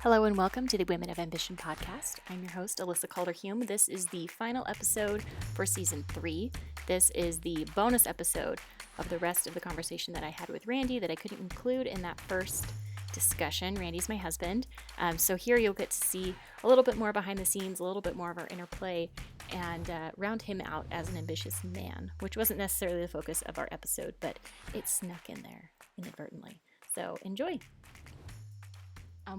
Hello and welcome to the Women of Ambition podcast. I'm your host, Alyssa Calder-Hume. This is the final episode for season 3. This is the bonus episode of the rest of the conversation that I had with Randy that I couldn't include in that first discussion. Randy's my husband. So here you'll get to see a little bit more behind the scenes, a little bit more of our interplay, and round him out as an ambitious man, which wasn't necessarily the focus of our episode, but it snuck in there inadvertently. So enjoy.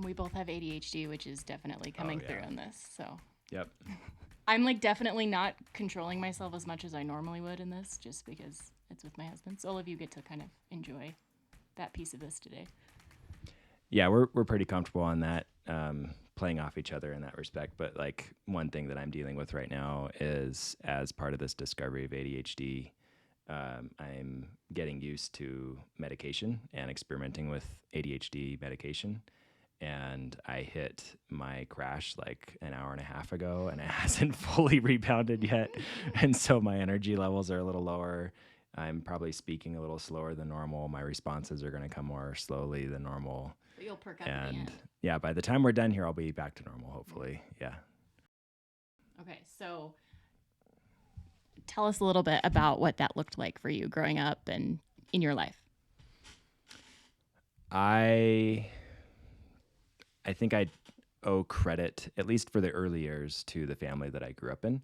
We both have ADHD, which is definitely coming through in this. So Yep. I'm definitely not controlling myself as much as I normally would in this, just because it's with my husband. So all of you get to kind of enjoy that piece of this today. Yeah, we're pretty comfortable on that, playing off each other in that respect. But like one thing that I'm dealing with right now is as part of this discovery of ADHD, I'm getting used to medication and experimenting with ADHD medication. And I hit my crash like an hour and a half ago, and it hasn't fully rebounded yet. And so my energy levels are a little lower. I'm probably speaking a little slower than normal. My responses are going to come more slowly than normal. But you'll perk up at the end. Yeah, by the time we're done here, I'll be back to normal, hopefully. Yeah. Okay, so tell us a little bit about what that looked like for you growing up and in your life. I think I owe credit, at least for the early years, to the family that I grew up in.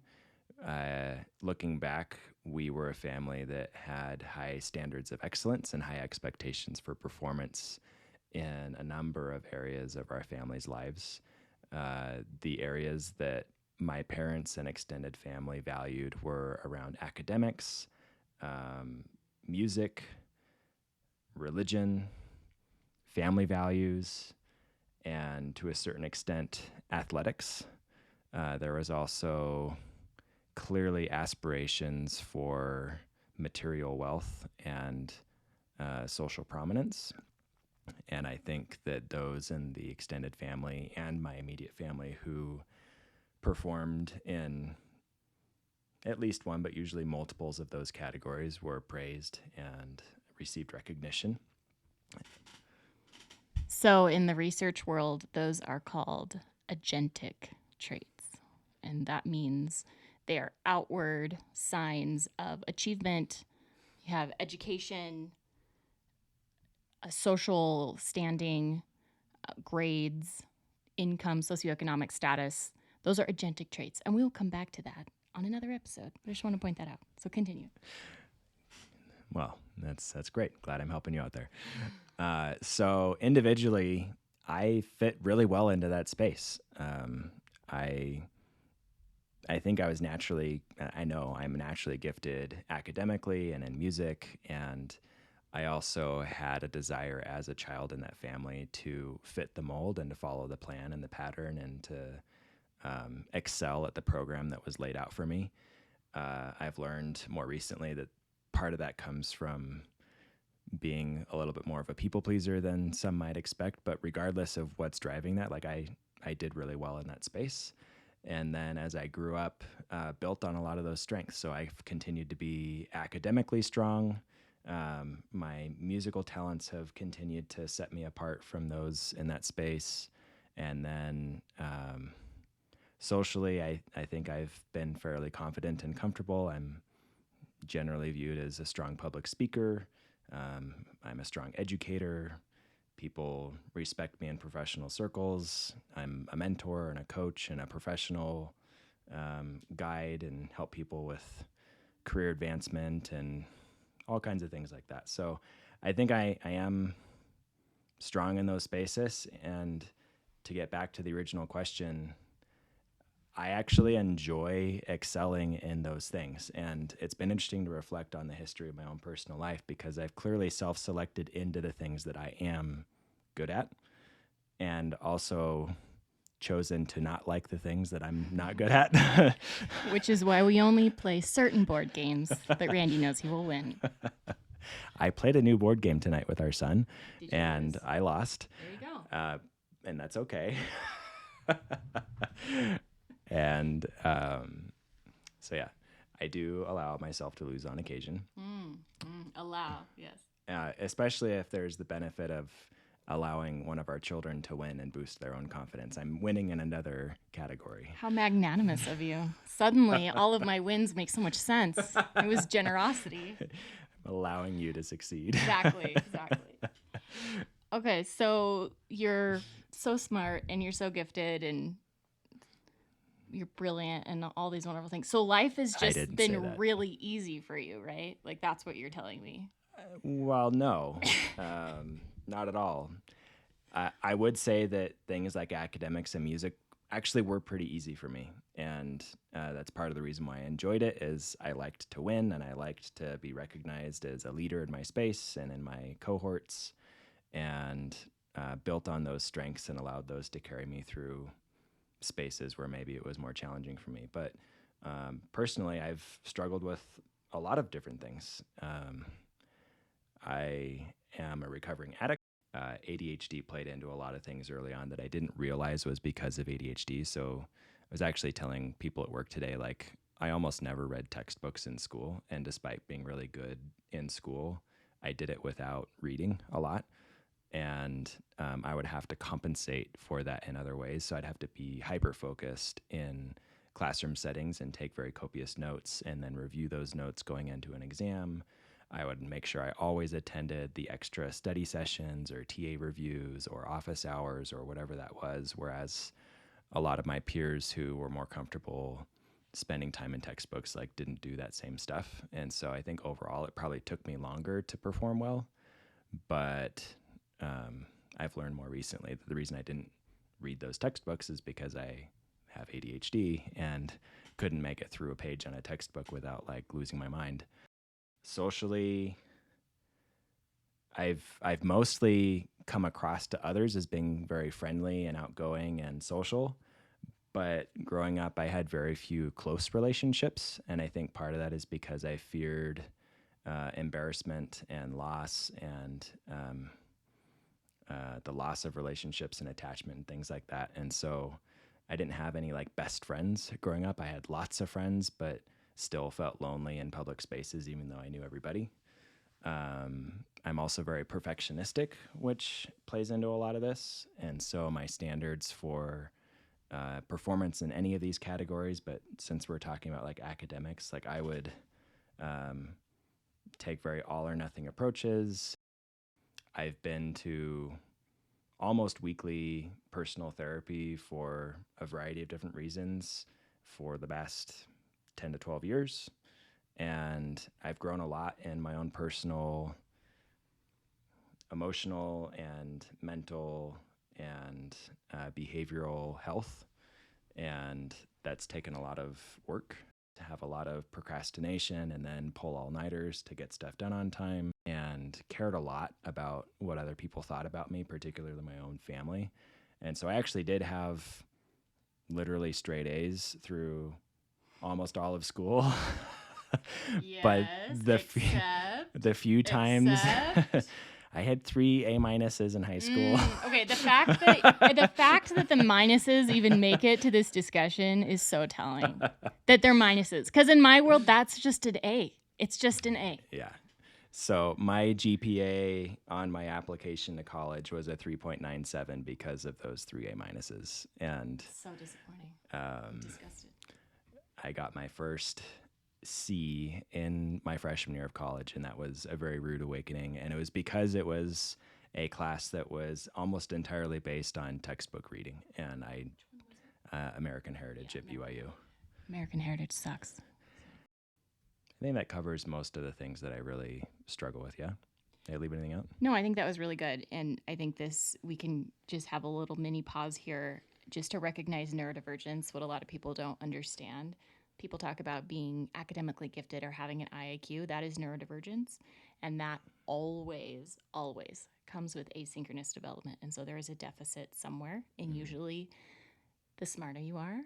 Looking back, we were a family that had high standards of excellence and high expectations for performance in a number of areas of our family's lives. The areas that my parents and extended family valued were around academics, music, religion, family values, and to a certain extent, athletics. There was also clearly aspirations for material wealth and social prominence. And I think that those in the extended family and my immediate family who performed in at least one, but usually multiples of those categories were praised and received recognition. So in the research world, those are called agentic traits. And that means they are outward signs of achievement. You have education, a social standing, grades, income, socioeconomic status. Those are agentic traits. And we'll come back to that on another episode. I just want to point that out. So continue. Well, that's great. Glad I'm helping you out there. So individually, I fit really well into that space. I think I know I'm naturally gifted academically and in music, and I also had a desire as a child in that family to fit the mold and to follow the plan and the pattern and to excel at the program that was laid out for me. I've learned more recently that part of that comes from being a little bit more of a people pleaser than some might expect, but regardless of what's driving that, like I did really well in that space. And then as I grew up, built on a lot of those strengths. So I've continued to be academically strong. My musical talents have continued to set me apart from those in that space. And then socially, I think I've been fairly confident and comfortable. I'm generally viewed as a strong public speaker. I'm a strong educator. People respect me in professional circles. I'm a mentor and a coach and a professional guide and help people with career advancement and all kinds of things like that. So I think I am strong in those spaces. And to get back to the original question, I actually enjoy excelling in those things. And it's been interesting to reflect on the history of my own personal life because I've clearly self-selected into the things that I am good at and also chosen to not like the things that I'm not good at. Which is why we only play certain board games that Randy knows he will win. I played a new board game tonight with our son and lose? I lost. There you go. And that's okay. And so, yeah, I do allow myself to lose on occasion. Allow, yes. Especially if there's the benefit of allowing one of our children to win and boost their own confidence. I'm winning in another category. How magnanimous of you. Suddenly, all of my wins make so much sense. It was generosity. Allowing you to succeed. Exactly. Okay, so you're so smart and you're so gifted and you're brilliant and all these wonderful things. So life has just didn't say been that. really easy for you, right? Like that's what you're telling me. Well, no, not at all. I would say that things like academics and music actually were pretty easy for me. And that's part of the reason why I enjoyed it is I liked to win and I liked to be recognized as a leader in my space and in my cohorts, and built on those strengths and allowed those to carry me through spaces where maybe it was more challenging for me. But personally, I've struggled with a lot of different things. I am a recovering addict. ADHD played into a lot of things early on that I didn't realize was because of ADHD. So I was actually telling people at work today, like, I almost never read textbooks in school. And despite being really good in school, I did it without reading a lot. And I would have to compensate for that in other ways. So I'd have to be hyper-focused in classroom settings and take very copious notes and then review those notes going into an exam. I would make sure I always attended the extra study sessions or TA reviews or office hours or whatever that was, whereas a lot of my peers who were more comfortable spending time in textbooks like didn't do that same stuff. And so I think overall it probably took me longer to perform well, but I've learned more recently that the reason I didn't read those textbooks is because I have ADHD and couldn't make it through a page on a textbook without like losing my mind. Socially, I've mostly come across to others as being very friendly and outgoing and social, but growing up I had very few close relationships, and I think part of that is because I feared embarrassment and loss and the loss of relationships and attachment and things like that. And so I didn't have any like best friends growing up. I had lots of friends, but still felt lonely in public spaces, even though I knew everybody. I'm also very perfectionistic, which plays into a lot of this. And so my standards for performance in any of these categories, but since we're talking about like academics, like I would take very all or nothing approaches. I've been to almost weekly personal therapy for a variety of different reasons for the past 10 to 12 years. And I've grown a lot in my own personal, emotional and mental and behavioral health. And that's taken a lot of work to have a lot of procrastination and then pull all-nighters to get stuff done on time, and cared a lot about what other people thought about me, particularly my own family. And so I actually did have literally straight A's through almost all of school. But the few times I had 3 A minuses in high school. Okay, the fact that the minuses even make it to this discussion is so telling. That they're minuses, because in my world that's just an A. It's just an A. Yeah. So my GPA on my application to college was a 3.97 because of those 3 A minuses, and So disappointing. Disgusted. I got my first C in my freshman year of college, and that was a very rude awakening. And it was because it was a class that was almost entirely based on textbook reading, and American Heritage at BYU. American Heritage sucks. I think that covers most of the things that I really struggle with. Yeah. Did I leave anything out? No, I think that was really good. And I think we can just have a little mini pause here just to recognize neurodivergence, what a lot of people don't understand. People talk about being academically gifted or having an IAQ. That is neurodivergence. And that always, always comes with asynchronous development. And so there is a deficit somewhere. And usually the smarter you are,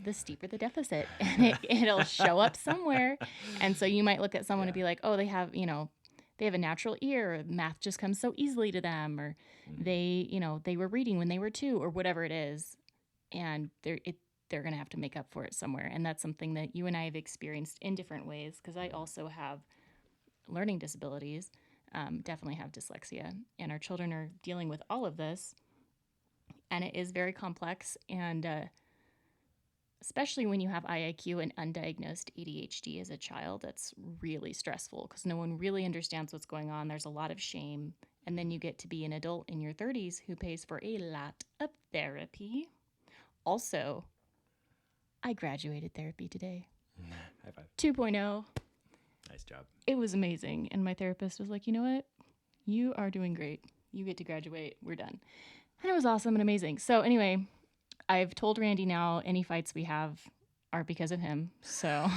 the steeper the deficit. And it'll show up somewhere. And so you might look at someone and be like, oh, they have a natural ear, or math just comes so easily to them, or they were reading when they were 2, or whatever it is. And they're going to have to make up for it somewhere. And that's something that you and I have experienced in different ways, because I also have learning disabilities. definitely have dyslexia, and our children are dealing with all of this, and it is very complex, and especially when you have IIQ and undiagnosed ADHD as a child, that's really stressful because no one really understands what's going on. There's a lot of shame, and then you get to be an adult in your 30s who pays for a lot of therapy. Also, I graduated therapy today. High five. 2.0. Nice job. It was amazing. And my therapist was like, you know what? You are doing great. You get to graduate. We're done. And it was awesome and amazing. So anyway, I've told Randy now any fights we have are because of him. So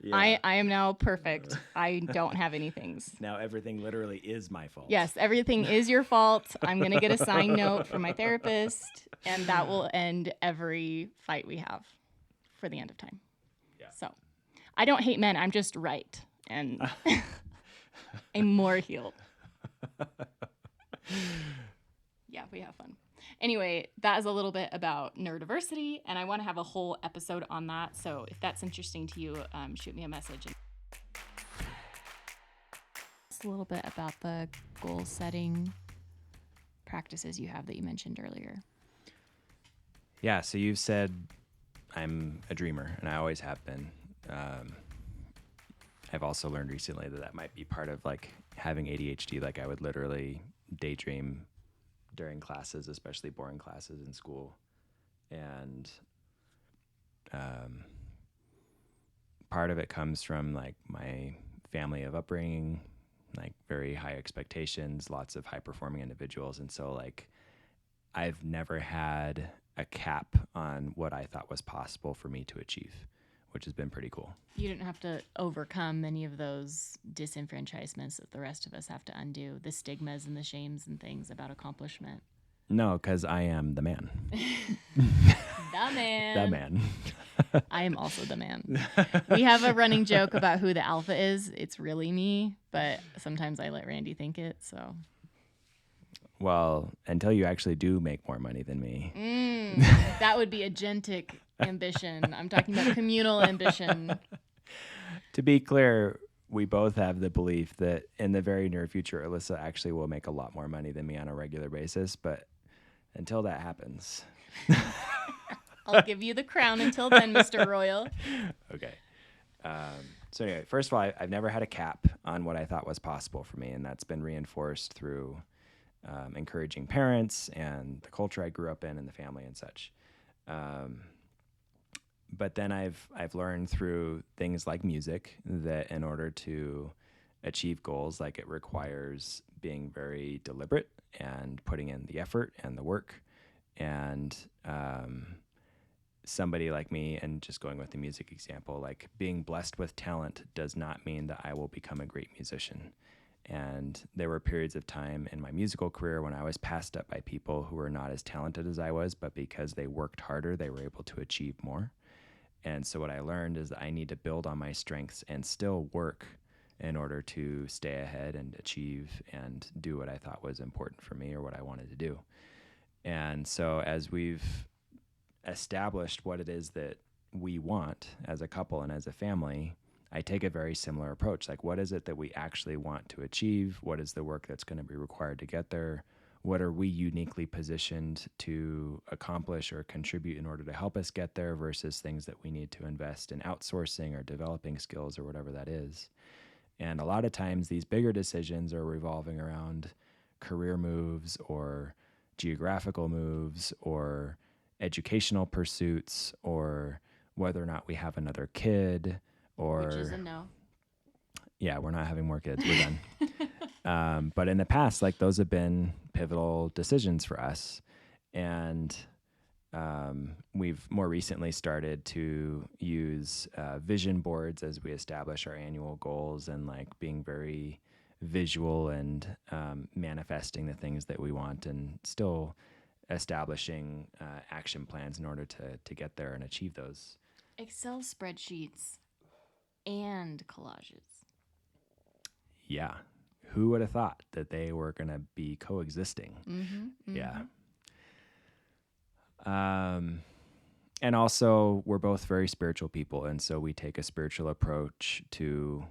Yeah. I am now perfect. I don't have any things. Now everything literally is my fault. Yes, everything is your fault. I'm going to get a sign note from my therapist, and that will end every fight we have for the end of time. Yeah. So I don't hate men. I'm just right. And I'm more healed. Yeah, we have fun. Anyway, that is a little bit about neurodiversity, and I want to have a whole episode on that. So if that's interesting to you, shoot me a message. Just a little bit about the goal setting practices you have that you mentioned earlier. Yeah, so you've said I'm a dreamer, and I always have been. I've also learned recently that might be part of like having ADHD. Like I would literally daydream during classes, especially boring classes in school. And part of it comes from like my family of upbringing, like very high expectations, lots of high performing individuals. And so like I've never had a cap on what I thought was possible for me to achieve, which has been pretty cool. You didn't have to overcome many of those disenfranchisements that the rest of us have to undo, the stigmas and the shames and things about accomplishment. No, because I am the man. The man. The man. I am also the man. We have a running joke about who the alpha is. It's really me, but sometimes I let Randy think it, so. Well, until you actually do make more money than me. That would be agentic ambition. I'm talking about communal ambition. To be clear, we both have the belief that in the very near future, Alyssa actually will make a lot more money than me on a regular basis. But until that happens. I'll give you the crown until then, Mr. Royal. Okay. So anyway, first of all, I've never had a cap on what I thought was possible for me. And that's been reinforced through encouraging parents and the culture I grew up in and the family and such. But then I've learned through things like music that in order to achieve goals, like it requires being very deliberate and putting in the effort and the work. And somebody like me, and just going with the music example, like being blessed with talent does not mean that I will become a great musician. And there were periods of time in my musical career when I was passed up by people who were not as talented as I was, but because they worked harder, they were able to achieve more. And so what I learned is that I need to build on my strengths and still work in order to stay ahead and achieve and do what I thought was important for me or what I wanted to do. And so as we've established what it is that we want as a couple and as a family, I take a very similar approach. Like, what is it that we actually want to achieve? What is the work that's going to be required to get there? What are we uniquely positioned to accomplish or contribute in order to help us get there versus things that we need to invest in outsourcing or developing skills or whatever that is? And a lot of times these bigger decisions are revolving around career moves or geographical moves or educational pursuits or whether or not we have another kid or... Which is a no. Yeah, we're not having more kids. We're done. But in the past, like those have been pivotal decisions for us. And we've more recently started to use vision boards as we establish our annual goals and like being very visual and manifesting the things that we want and still establishing action plans in order to get there and achieve those. Excel spreadsheets and collages. Yeah. Who would have thought that they were going to be coexisting? Mm-hmm. Yeah. And also, we're both very spiritual people. And so we take a spiritual approach to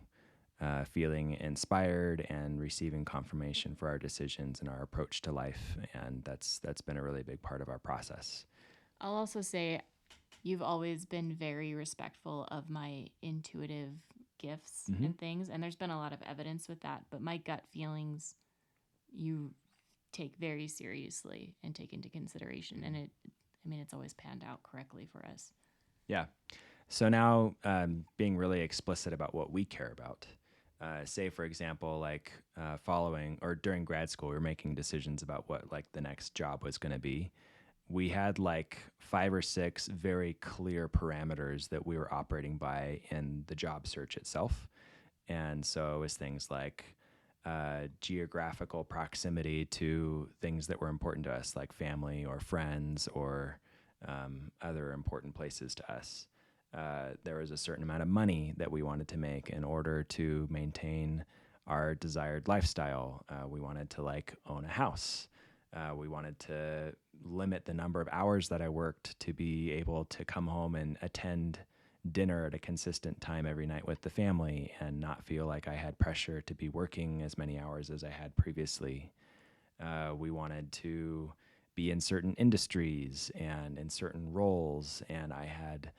feeling inspired and receiving confirmation for our decisions and our approach to life. And that's been a really big part of our process. I'll also say you've always been very respectful of my intuitive gifts and things. And there's been a lot of evidence with that. But my gut feelings, you take very seriously and take into consideration. And it's always panned out correctly for us. Yeah. So now being really explicit about what we care about. Say, for example, like following or during grad school, we were making decisions about what like the next job was going to be. We had like 5 or 6 very clear parameters that we were operating by in the job search itself. And so it was things like geographical proximity to things that were important to us, like family or friends or other important places to us. There was a certain amount of money that we wanted to make in order to maintain our desired lifestyle. We wanted to like own a house. We wanted to limit the number of hours that I worked to be able to come home and attend dinner at a consistent time every night with the family and not feel like I had pressure to be working as many hours as I had previously. We wanted to be in certain industries and in certain roles, and I had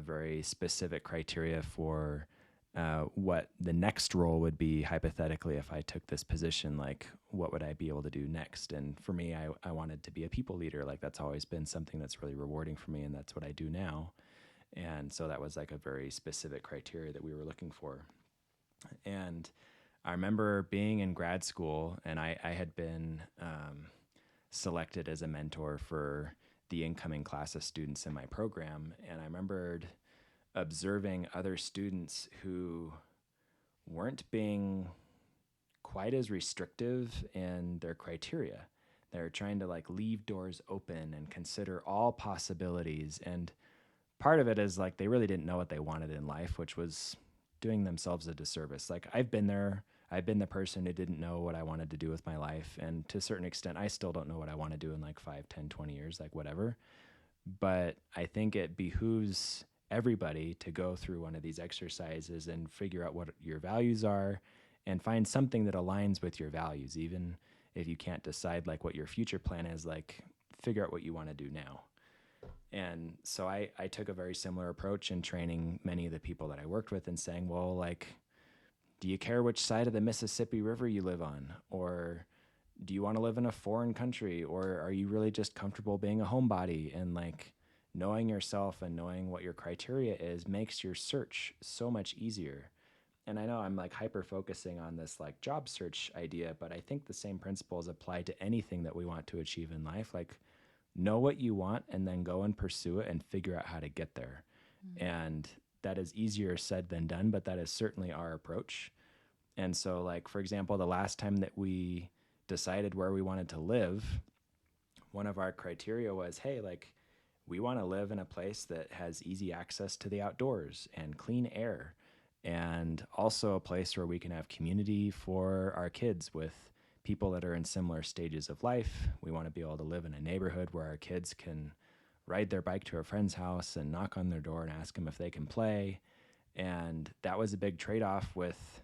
very specific criteria for what the next role would be hypothetically if I took this position. Like, what would I be able to do next? And for me, I wanted to be a people leader. Like, that's always been something that's really rewarding for me, and that's what I do now. And so that was like a very specific criteria that we were looking for. And I remember being in grad school, and I had been selected as a mentor for the incoming class of students in my program. And I remembered observing other students who weren't being quite as restrictive in their criteria. They're trying to like leave doors open and consider all possibilities. And part of it is like they really didn't know what they wanted in life, which was doing themselves a disservice. Like I've been there. I've been the person who didn't know what I wanted to do with my life. And to a certain extent, I still don't know what I want to do in like 5, 10, 20 years, like whatever. But I think it behooves everybody to go through one of these exercises and figure out what your values are and find something that aligns with your values. Even if you can't decide like what your future plan is, like figure out what you want to do now. And so I took a very similar approach in training many of the people that I worked with and saying, well, like, do you care which side of the Mississippi River you live on? Or do you want to live in a foreign country? Or are you really just comfortable being a homebody? And like knowing yourself and knowing what your criteria is makes your search so much easier. And I know I'm like hyper focusing on this like job search idea, but I think the same principles apply to anything that we want to achieve in life. Like know what you want and then go and pursue it and figure out how to get there. And that is easier said than done, but that is certainly our approach. And so like, for example, the last time that we decided where we wanted to live, one of our criteria was, hey, like we want to live in a place that has easy access to the outdoors and clean air, and also a place where we can have community for our kids with people that are in similar stages of life. We want to be able to live in a neighborhood where our kids can ride their bike to a friend's house and knock on their door and ask them if they can play. And that was a big trade-off with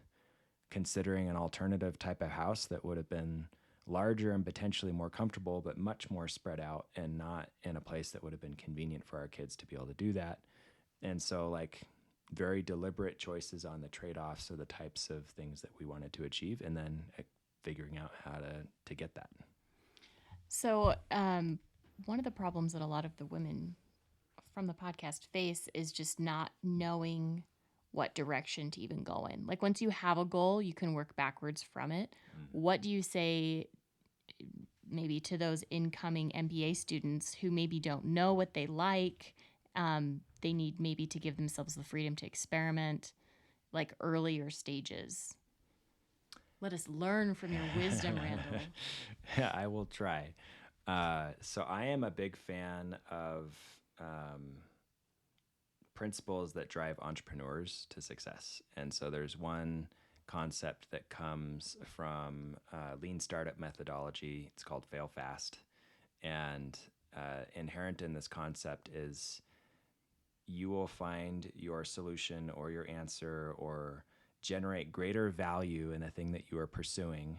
considering an alternative type of house that would have been larger and potentially more comfortable, but much more spread out and not in a place that would have been convenient for our kids to be able to do that. And so like very deliberate choices on the trade-offs of the types of things that we wanted to achieve, and then figuring out how to get that. So one of the problems that a lot of the women from the podcast face is just not knowing what direction to even go in. Like once you have a goal, you can work backwards from it. What do you say maybe to those incoming MBA students who maybe don't know what they like? They need maybe to give themselves the freedom to experiment, like earlier stages. Let us learn from your wisdom, Randall. I will try. So I am a big fan of principles that drive entrepreneurs to success. And so there's one concept that comes from lean startup methodology. It's called fail fast. And inherent in this concept is you will find your solution or your answer or generate greater value in the thing that you are pursuing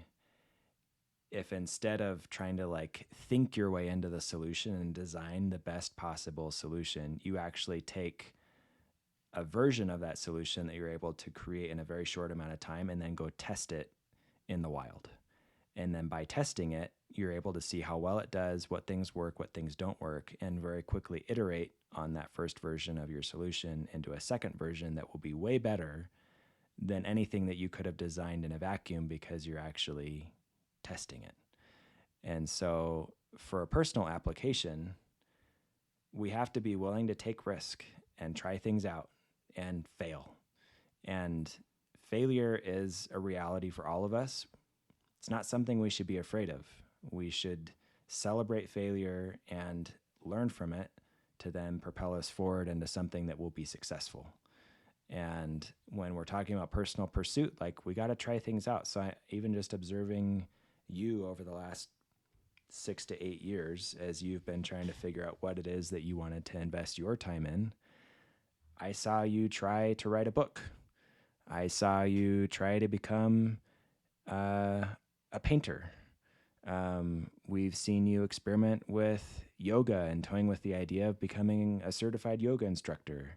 if instead of trying to like think your way into the solution and design the best possible solution, you actually take a version of that solution that you're able to create in a very short amount of time and then go test it in the wild. And then by testing it, you're able to see how well it does, what things work, what things don't work, and very quickly iterate on that first version of your solution into a second version that will be way better than anything that you could have designed in a vacuum because you're actually testing it. And so for a personal application, we have to be willing to take risk and try things out and fail. And failure is a reality for all of us. It's not something we should be afraid of. We should celebrate failure and learn from it to then propel us forward into something that will be successful. And when we're talking about personal pursuit, like we got to try things out. So even just observing you over the last 6 to 8 years, as you've been trying to figure out what it is that you wanted to invest your time in, I saw you try to write a book. I saw you try to become a painter. We've seen you experiment with yoga and toying with the idea of becoming a certified yoga instructor.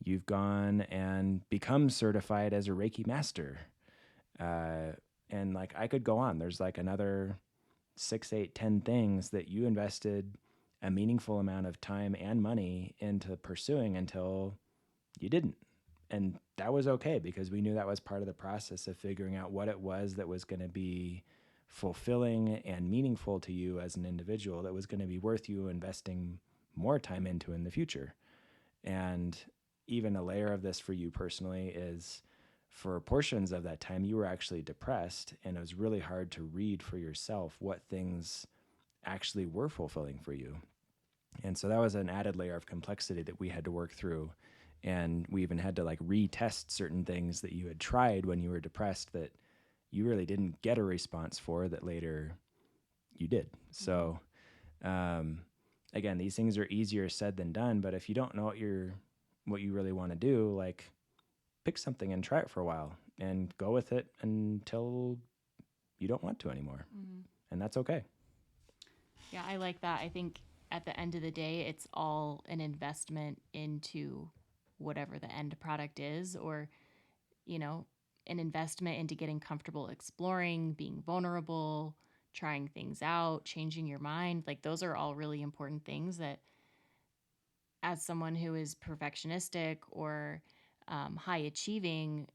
You've gone and become certified as a Reiki master. And like I could go on. There's like another 6, 8, 10 things that you invested a meaningful amount of time and money into pursuing until you didn't. And that was okay because we knew that was part of the process of figuring out what it was that was going to be fulfilling and meaningful to you as an individual, that was going to be worth you investing more time into in the future. And even a layer of this for you personally is for portions of that time, you were actually depressed, and it was really hard to read for yourself what things actually were fulfilling for you. And so that was an added layer of complexity that we had to work through. And we even had to like retest certain things that you had tried when you were depressed that you really didn't get a response for that later you did. So again, these things are easier said than done, but if you don't know what you really want to do, like pick something and try it for a while and go with it until you don't want to anymore. Mm-hmm. And that's okay. Yeah, I like that. I think at the end of the day, it's all an investment into whatever the end product is, or, you know, an investment into getting comfortable exploring, being vulnerable, trying things out, changing your mind. Like those are all really important things that as someone who is perfectionistic or high achieving,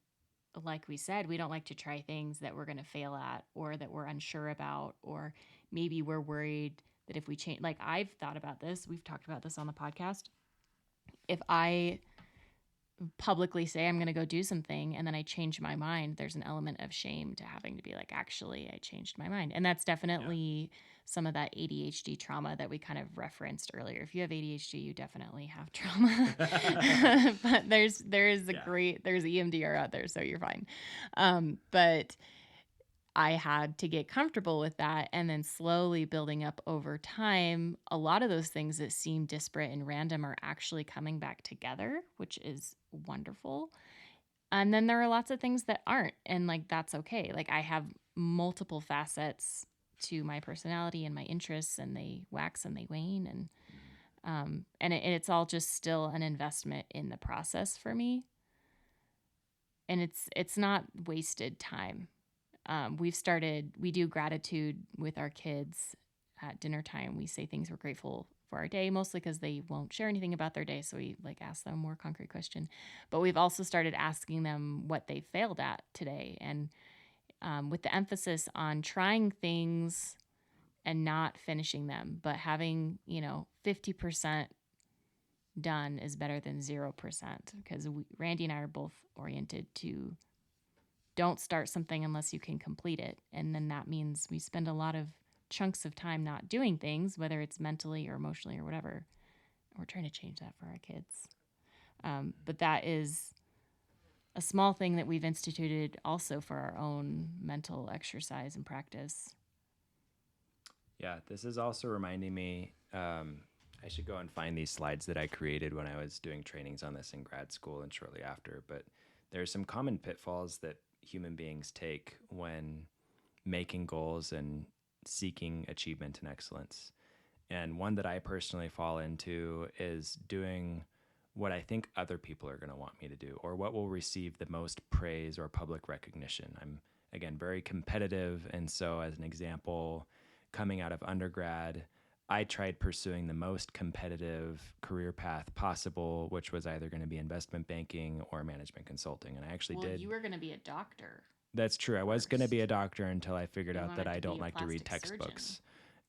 like we said, we don't like to try things that we're going to fail at or that we're unsure about, or maybe we're worried that if we change, like I've thought about this, we've talked about this on the podcast. If I publicly say I'm going to go do something and then I change my mind, there's an element of shame to having to be like, actually, I changed my mind. And that's definitely some of that ADHD trauma that we kind of referenced earlier. If you have ADHD, you definitely have trauma. But there's EMDR out there, so you're fine. But I had to get comfortable with that, and then slowly building up over time, a lot of those things that seem disparate and random are actually coming back together, which is wonderful. And then there are lots of things that aren't, and like that's okay. Like I have multiple facets to my personality and my interests, and they wax and they wane, and it's all just still an investment in the process for me. And it's not wasted time. We do gratitude with our kids at dinner time. We say things we're grateful for our day, mostly because they won't share anything about their day. So we like ask them a more concrete question, but we've also started asking them what they failed at today. And with the emphasis on trying things and not finishing them, but having, 50% done is better than 0%, because Randy and I are both oriented to don't start something unless you can complete it. And then that means we spend a lot of chunks of time not doing things, whether it's mentally or emotionally or whatever. We're trying to change that for our kids. But that is a small thing that we've instituted also for our own mental exercise and practice. Yeah, this is also reminding me, I should go and find these slides that I created when I was doing trainings on this in grad school and shortly after, but there's some common pitfalls that human beings take when making goals and seeking achievement and excellence. And one that I personally fall into is doing what I think other people are going to want me to do, or what will receive the most praise or public recognition. I'm, again, very competitive. And so, as an example, coming out of undergrad, I tried pursuing the most competitive career path possible, which was either going to be investment banking or management consulting. And I actually did. You were going to be a doctor. That's true. I was going to be a doctor until I figured You out that wanted I to don't be a like to read plastic surgeon. textbooks.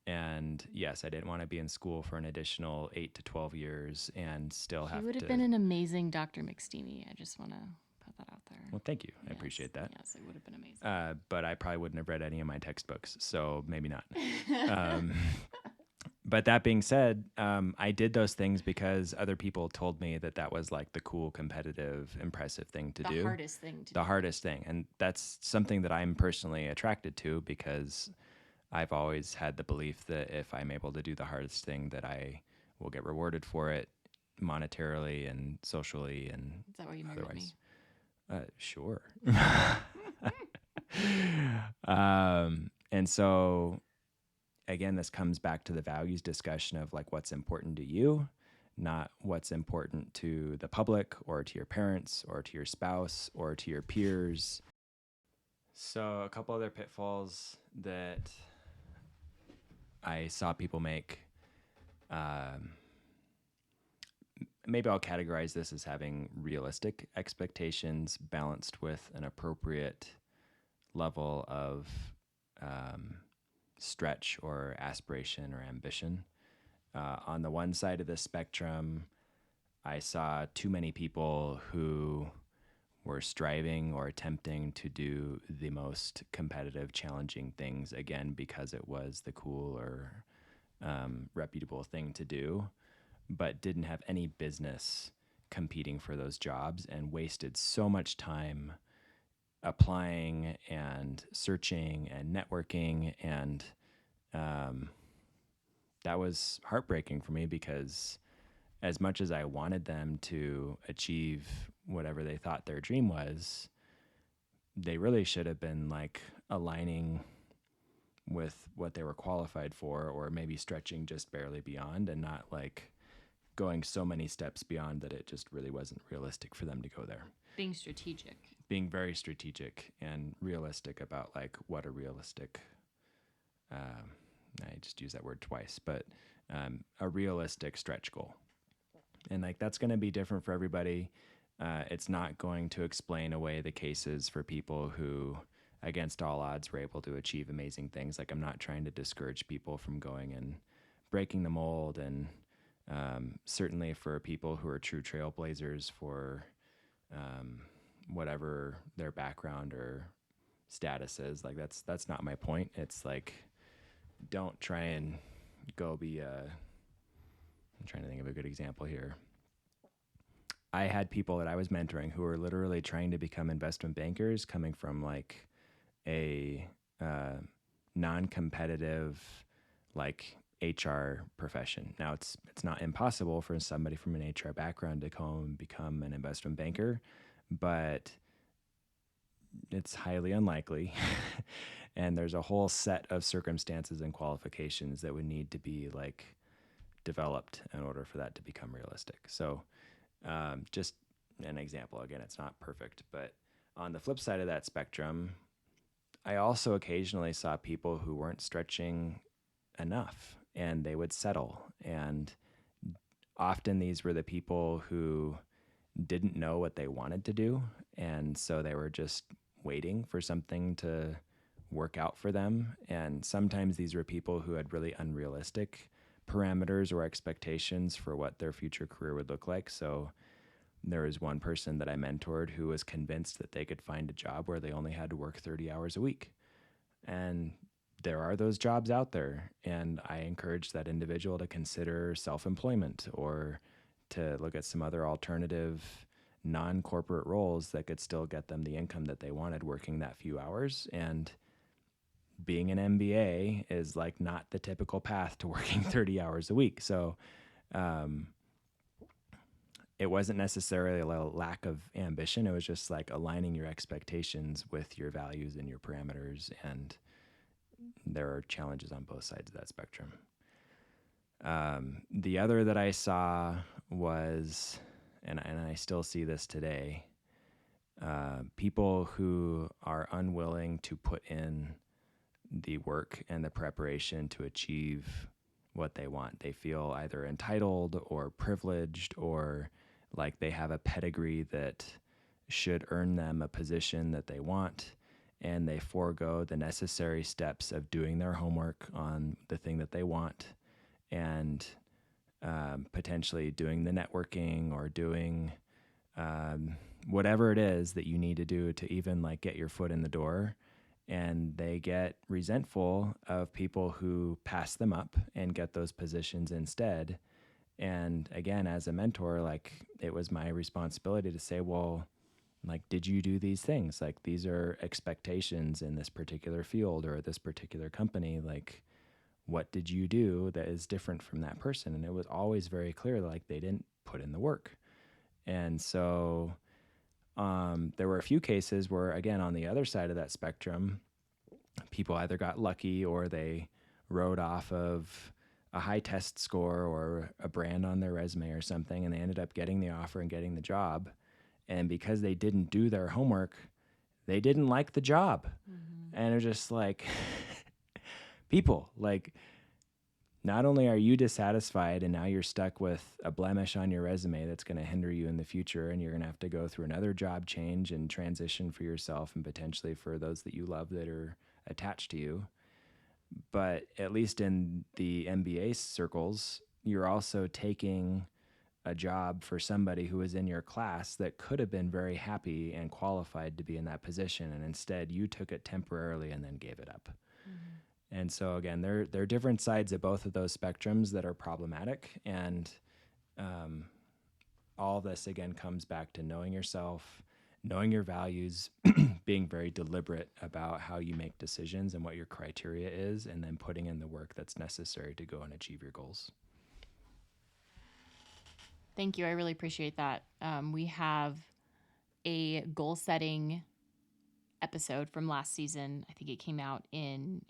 And yes, I didn't want to be in school for an additional 8 to 12 years and still have to. You would have been an amazing Dr. McSteamy. I just want to put that out there. Well, thank you. I Yes, appreciate that. Yes, it would have been amazing. But I probably wouldn't have read any of my textbooks, so maybe not. But that being said, I did those things because other people told me that that was like the cool, competitive, impressive thing to do. The hardest thing to do. The hardest thing. And that's something that I'm personally attracted to because I've always had the belief that if I'm able to do the hardest thing, that I will get rewarded for it monetarily and socially and Is that why you married me? Sure. And so, again, this comes back to the values discussion of like what's important to you, not what's important to the public or to your parents or to your spouse or to your peers. So a couple other pitfalls that I saw people make. Maybe I'll categorize this as having realistic expectations balanced with an appropriate level of stretch or aspiration or ambition. On the one side of the spectrum, I saw too many people who were striving or attempting to do the most competitive, challenging things, again, because it was the cool or reputable thing to do, but didn't have any business competing for those jobs and wasted so much time applying and searching and networking. And that was heartbreaking for me because as much as I wanted them to achieve whatever they thought their dream was, they really should have been like aligning with what they were qualified for, or maybe stretching just barely beyond and not like going so many steps beyond that it just really wasn't realistic for them to go there. Being strategic. Being very strategic and realistic about like what a realistic, I just use that word twice, but a realistic stretch goal. And like that's going to be different for everybody. It's not going to explain away the cases for people who, against all odds, were able to achieve amazing things. Like I'm not trying to discourage people from going and breaking the mold. And certainly for people who are true trailblazers for whatever their background or status is, like that's not my point. It's like, don't try and go be I'm trying to think of a good example here. I had people that I was mentoring who were literally trying to become investment bankers coming from like a non-competitive like HR profession. Now it's not impossible for somebody from an HR background to come and become an investment banker, but it's highly unlikely. And there's a whole set of circumstances and qualifications that would need to be like developed in order for that to become realistic. So just an example, again, it's not perfect, but on the flip side of that spectrum, I also occasionally saw people who weren't stretching enough and they would settle. And often these were the people who didn't know what they wanted to do. And so they were just waiting for something to work out for them. And sometimes these were people who had really unrealistic parameters or expectations for what their future career would look like. So there was one person that I mentored who was convinced that they could find a job where they only had to work 30 hours a week. And there are those jobs out there. And I encouraged that individual to consider self-employment or to look at some other alternative non-corporate roles that could still get them the income that they wanted working that few hours. And being an MBA is like not the typical path to working 30 hours a week. So it wasn't necessarily a lack of ambition. It was just like aligning your expectations with your values and your parameters. And there are challenges on both sides of that spectrum. The other that I saw was, and I still see this today, people who are unwilling to put in the work and the preparation to achieve what they want. They feel either entitled or privileged, or like they have a pedigree that should earn them a position that they want, and they forego the necessary steps of doing their homework on the thing that they want, and potentially doing the networking or doing whatever it is that you need to do to even like get your foot in the door. And they get resentful of people who pass them up and get those positions instead. And again, as a mentor, like it was my responsibility to say, well, like, did you do these things? Like, these are expectations in this particular field or this particular company. Like, what did you do that is different from that person? And it was always very clear, like they didn't put in the work. And so there were a few cases where, again, on the other side of that spectrum, people either got lucky or they rode off of a high test score or a brand on their resume or something, and they ended up getting the offer and getting the job. And because they didn't do their homework, they didn't like the job. Mm-hmm. And it was just like, people, like, not only are you dissatisfied and now you're stuck with a blemish on your resume that's going to hinder you in the future, and you're going to have to go through another job change and transition for yourself and potentially for those that you love that are attached to you. But at least in the MBA circles, you're also taking a job for somebody who was in your class that could have been very happy and qualified to be in that position. And instead you took it temporarily and then gave it up. Mm-hmm. And so again, there are different sides of both of those spectrums that are problematic. And all this, again, comes back to knowing yourself, knowing your values, being very deliberate about how you make decisions and what your criteria is, and then putting in the work that's necessary to go and achieve your goals. Thank you. I really appreciate that. We have a goal setting episode from last season. I think it came out in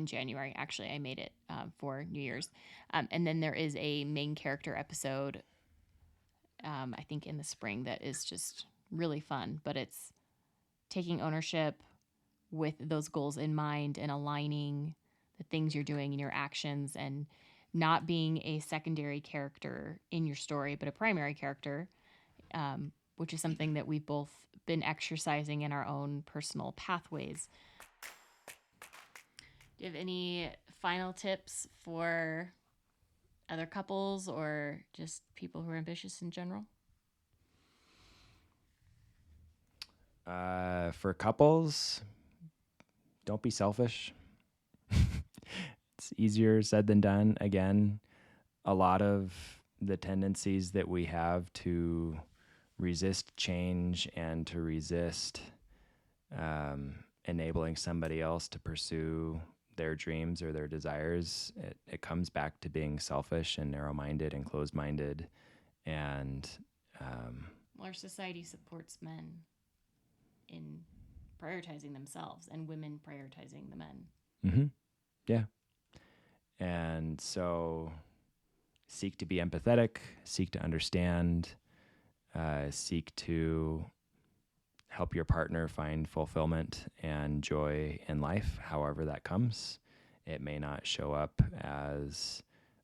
January. Actually, I made it for New Year's. And then there is a main character episode, I think in the spring, that is just really fun, but it's taking ownership with those goals in mind and aligning the things you're doing in your actions, and not being a secondary character in your story, but a primary character, which is something that we've both been exercising in our own personal pathways. Do you have any final tips for other couples or just people who are ambitious in general? For couples, don't be selfish. It's easier said than done. Again, a lot of the tendencies that we have to resist change and to resist enabling somebody else to pursue their dreams or their desires, it comes back to being selfish and narrow-minded and closed-minded. And our society supports men in prioritizing themselves and women prioritizing the men. Mm-hmm. Yeah. And so seek to be empathetic, seek to understand, seek to help your partner find fulfillment and joy in life, however that comes. It may not show up as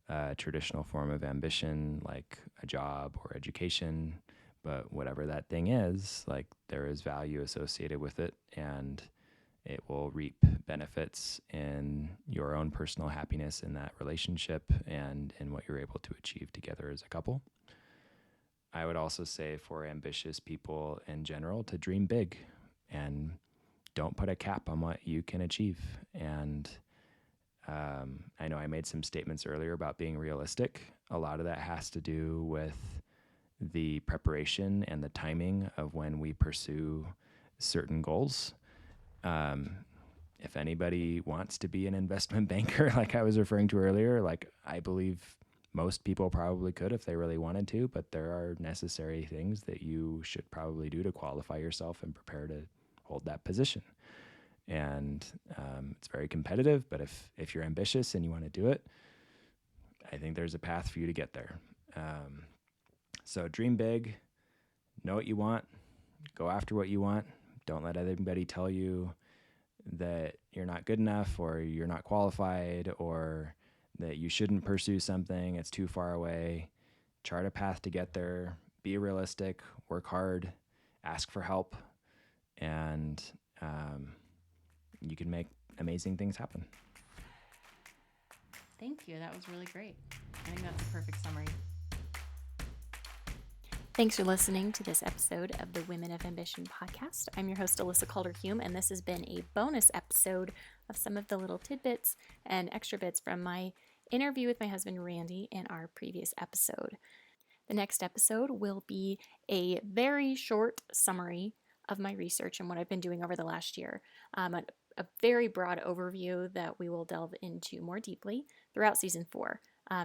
a traditional form of ambition like a job or education, but whatever that thing is, like, there is value associated with it, and it will reap benefits in your own personal happiness in that relationship and in what you're able to achieve together as a couple. I would also say for ambitious people in general to dream big and don't put a cap on what you can achieve. And I know I made some statements earlier about being realistic. A lot of that has to do with the preparation and the timing of when we pursue certain goals. If anybody wants to be an investment banker, like I was referring to earlier, like I believe most people probably could if they really wanted to, but there are necessary things that you should probably do to qualify yourself and prepare to hold that position. And it's very competitive, but if you're ambitious and you want to do it, I think there's a path for you to get there. So dream big, know what you want, go after what you want. Don't let anybody tell you that you're not good enough or you're not qualified or that you shouldn't pursue something, it's too far away. Chart a path to get there, be realistic, work hard, ask for help, and you can make amazing things happen. Thank you. That was really great. I think that's a perfect summary. Thanks for listening to this episode of the Women of Ambition podcast. I'm your host, Alyssa Calder-Hume, and this has been a bonus episode of some of the little tidbits and extra bits from my interview with my husband, Randy, in our previous episode. The next episode will be a very short summary of my research and what I've been doing over the last year. A very broad overview that we will delve into more deeply throughout season 4.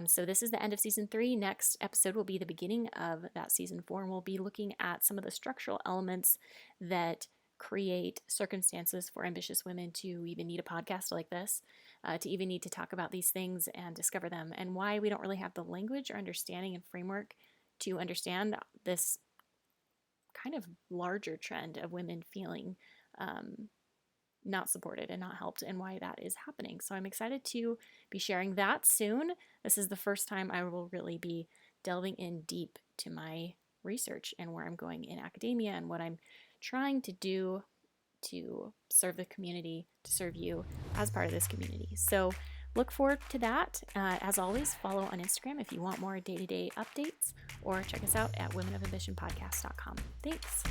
So this is the end of season 3. Next episode will be the beginning of that season 4, and we'll be looking at some of the structural elements that create circumstances for ambitious women to even need a podcast like this, to even need to talk about these things and discover them, and why we don't really have the language or understanding and framework to understand this kind of larger trend of women feeling not supported and not helped, and why that is happening. So I'm excited to be sharing that soon. This is the first time I will really be delving in deep to my research and where I'm going in academia and what I'm trying to do to serve the community, to serve you as part of this community. So look forward to that. As always, follow on Instagram if you want more day-to-day updates, or check us out at womenofambitionpodcast.com. Thanks.